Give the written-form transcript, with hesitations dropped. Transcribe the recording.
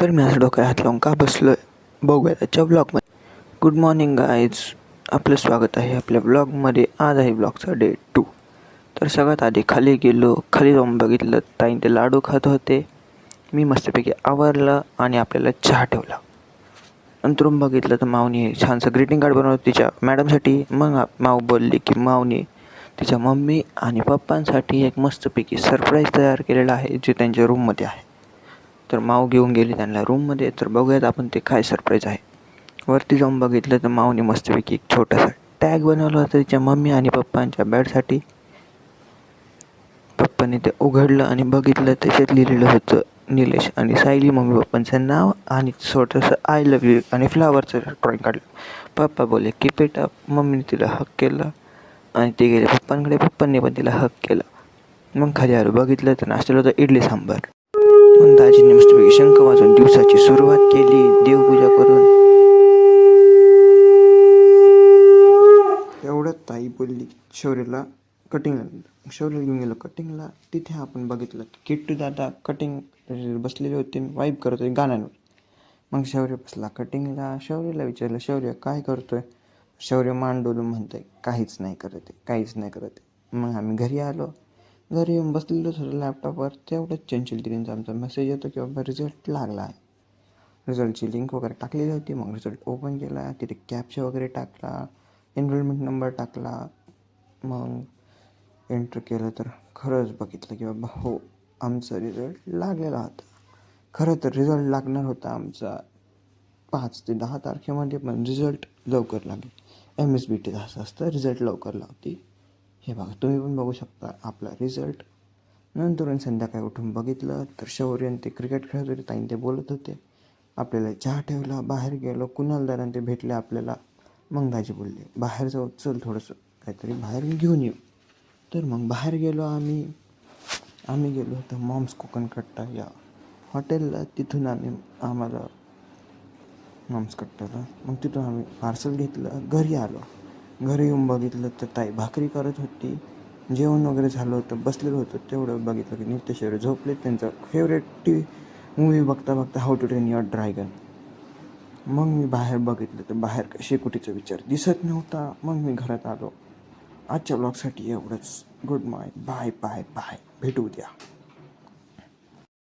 तर मी असं डोक्यात हात लावून का बसलो आहे बघूया त्याच्या ब्लॉगमध्ये. गुड मॉर्निंग गाईज, आपलं स्वागत आहे आपल्या ब्लॉगमध्ये. आज आहे ब्लॉगचा डे 2. तर सगळ्यात आधी खाली गेलो, खाली जाऊन बघितलं ताईन ते लाडू खात होते. मी मस्तपैकी आवरलं आणि आपल्याला चहा ठेवला. नंतरून बघितलं तर माऊनी छानसं ग्रीटिंग कार्ड बनवलं तिच्या मॅडमसाठी. मग माऊ बोलली की माऊनी तिच्या मम्मी आणि पप्पांसाठी एक मस्तपैकी सरप्राईज तयार केलेला आहे जे त्यांच्या रूममध्ये आहे. तर माऊ घेऊन गेली त्यांना रूममध्ये. तर बघूयात आपण ते काय सरप्राईज आहे. वरती जाऊन बघितलं तर माऊने मस्तपैकी एक छोटासा टॅग बनवला होता तिच्या मम्मी आणि पप्पांच्या बॅडसाठी. पप्पाने ते उघडलं आणि बघितलं, त्याच्यात लिहिलेलं होतं निलेश आणि सायली मम्मी पप्पांचं नाव आणि छोटंसं आय लव्ह यू आणि फ्लावरचं ड्रॉइंग काढलं. पप्पा बोलले कीप इट अप. मम्मीने तिला हक केलं आणि ते गेले पप्पांकडे. पप्पांनी पण तिला हक केलं. मग खाली आलो, बघितलं तर नाश्त्याला होतं इडली सांबार. मग दाजीने मस्तपैकी शंख वाजवून दिवसाची सुरुवात केली देवपूजा करून. एवढ्यात ताई बोलली शौर्यला कटिंगला. शौर्य घेऊन गेलो कटिंगला. तिथे आपण बघितलं की किट्टू दादा कटिंग बसलेले होते, वाईब करत होते गाण्यांवर. मग शौर्य बसला कटिंगला. शौर्यला विचारलं शौर्य काय करतोय. शौर्य मान डोलून म्हणतोय काहीच नाही करत आहे, काहीच नाही करत आहे. मग आम्ही घरी आलो. घरी येऊन बसलेलोच होतो लॅपटॉपवर. तेवढंच चंचल दिदींचा आमचा मेसेज येतो की बाबा रिझल्ट लागला आहे. रिझल्टची लिंक वगैरे टाकलेली होती. मग रिझल्ट ओपन केला, तिथे कॅप्चा वगैरे टाकला, एनरोलमेंट नंबर टाकला. मग एंटर केलं तर खरंच बघितलं की बाबा हो, आमचा रिझल्ट लागलेला होता. खरं तर रिझल्ट लागणार होता आमचा 5 ते 10 तारखेमध्ये, पण रिझल्ट लवकर लागेल. MSBT असं असतं, रिझल्ट लवकर लावते. हे बघा, तुम्ही पण बघू शकता आपला रिझल्ट. नंतर संध्याकाळी उठून बघितलं तर शौर्य ते क्रिकेट खेळत होते, ताईन ते बोलत होते. आपल्याला चहा ठेवला, बाहेर गेलो, कुणालदारांनी ते भेटले आपल्याला. मग दाजी बोलले बाहेर जाऊ, चल थोडंसं काहीतरी बाहेर घेऊन येऊ. तर मग बाहेर गेलो आम्ही गेलो होतो मॉम्स कोकण कट्टा या हॉटेलला. तिथून आम्हाला मॉम्स कट्टाला, मग तिथून आम्ही पार्सल घेतलं, घरी आलो. घरी येऊन बघितलं तर ताई भाकरी करत होती. जेवण वगैरे झालं होतं, बसलेलं होतं. तेवढं बघितलं की नित्य शौर्य झोपले. त्यांचा फेवरेट मूवी बघता बघता how to train your dragon. मग मी बाहेर बघितलं तर बाहेर शेकोटीचा विचार दिसत नव्हता. मग मी घरात आलो. आजच्या ब्लॉगसाठी एवढंच. Good bye bye bye bye, भेटू उद्या.